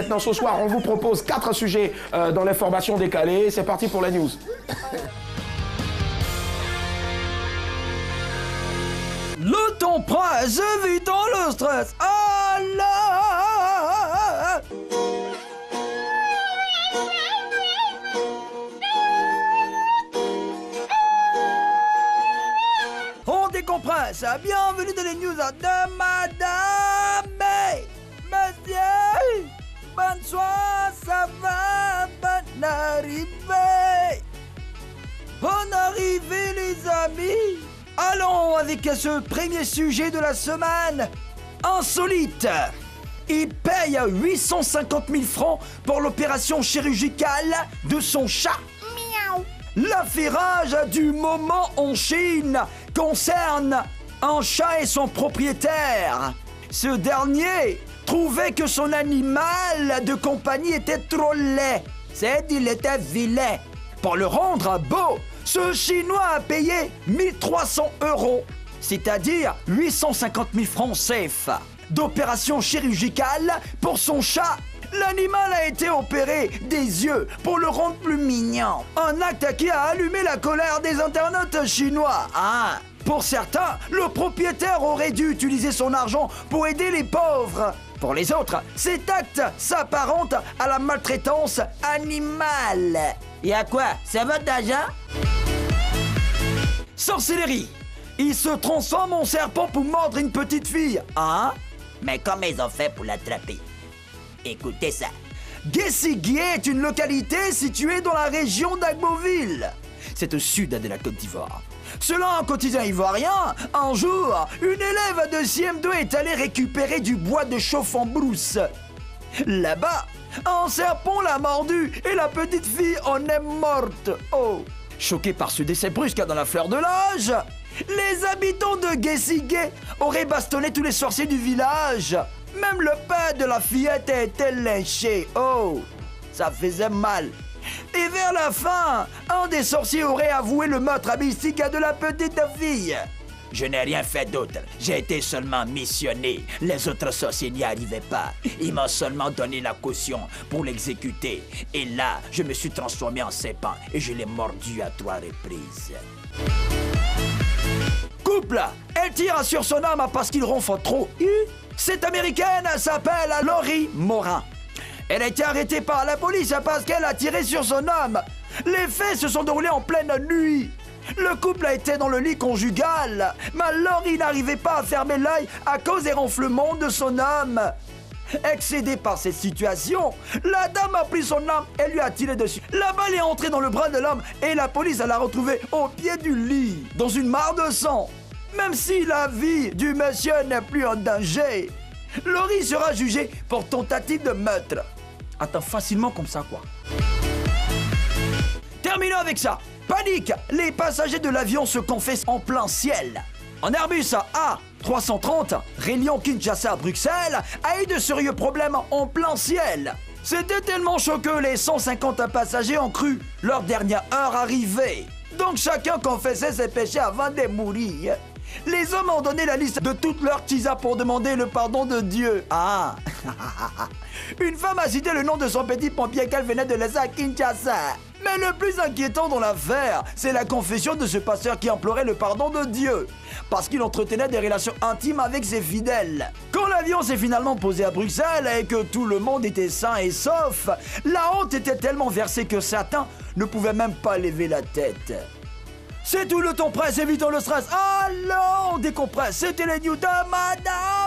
Maintenant ce soir, on vous propose 4 sujets dans l'information décalée. C'est parti pour la news. Le temps presse, évitant le stress. Allah! On décompresse. Bienvenue dans les news de Madame et Monsieur. Bonsoir, ça va, bonne arrivée. Bonne arrivée, les amis. Allons avec ce premier sujet de la semaine. Insolite. Il paye 850 000 francs pour l'opération chirurgicale de son chat. Miaou. L'affairage du moment en Chine concerne un chat et son propriétaire. Ce dernier trouvait que son animal de compagnie était trop laid. C'est qu'il était vilain. Pour le rendre beau, ce Chinois a payé 1300 €, c'est-à-dire 850 000 francs CFA, d'opération chirurgicale pour son chat. L'animal a été opéré des yeux pour le rendre plus mignon. Un acte qui a allumé la colère des internautes chinois. Pour certains, le propriétaire aurait dû utiliser son argent pour aider les pauvres. Pour les autres, cet acte s'apparente à la maltraitance animale. Et à quoi? C'est votre argent? Sorcellerie. Il se transforme en serpent pour mordre une petite fille. Mais comment ils ont fait pour l'attraper? Écoutez ça. Guessigui est une localité située dans la région d'Agboville. C'est au sud de la Côte d'Ivoire. Selon un quotidien ivoirien, un jour, une élève de CM2 est allée récupérer du bois de chauffe en brousse. Là-bas, un serpent l'a mordu et la petite fille en est morte. Choqués par ce décès brusque dans la fleur de l'âge, les habitants de Guessigui auraient bastonné tous les sorciers du village. Même le père de la fillette a été lynché. Ça faisait mal. Et vers la fin, un des sorciers aurait avoué le meurtre mystique de la petite fille. Je n'ai rien fait d'autre. J'ai été seulement missionné. Les autres sorciers n'y arrivaient pas. Ils m'ont seulement donné la caution pour l'exécuter. Et là, je me suis transformé en serpent et je l'ai mordu à 3 reprises. Couple, elle tire sur son homme parce qu'il ronfle trop. Cette américaine s'appelle Lori Morin. Elle a été arrêtée par la police parce qu'elle a tiré sur son homme. Les faits se sont déroulés en pleine nuit. Le couple a été dans le lit conjugal, mais Lori n'arrivait pas à fermer l'œil à cause des ronflements de son homme. Excédée par cette situation, la dame a pris son arme et lui a tiré dessus. La balle est entrée dans le bras de l'homme et la police l'a retrouvé au pied du lit, dans une mare de sang. Même si la vie du monsieur n'est plus en danger, Lori sera jugée pour tentative de meurtre. Attends, facilement comme ça, quoi. Terminons avec ça. Panique! Les passagers de l'avion se confessent en plein ciel. Un Airbus A330 reliant Kinshasa à Bruxelles a eu de sérieux problèmes en plein ciel. C'était tellement chaud que les 150 passagers ont cru leur dernière heure arrivée. Donc chacun confessait ses péchés avant de mourir. Les hommes ont donné la liste de toutes leurs tisas pour demander le pardon de Dieu. Une femme a cité le nom de son petit pompier qu'elle venait de laisser à Kinshasa. Mais le plus inquiétant dans l'affaire, c'est la confession de ce pasteur qui implorait le pardon de Dieu, parce qu'il entretenait des relations intimes avec ses fidèles. Quand l'avion s'est finalement posé à Bruxelles et que tout le monde était sain et sauf, la honte était tellement versée que certains ne pouvaient même pas lever la tête. C'est tout, le temps presse, évitons le stress. Allons, on décompresse. C'était les news de Madame.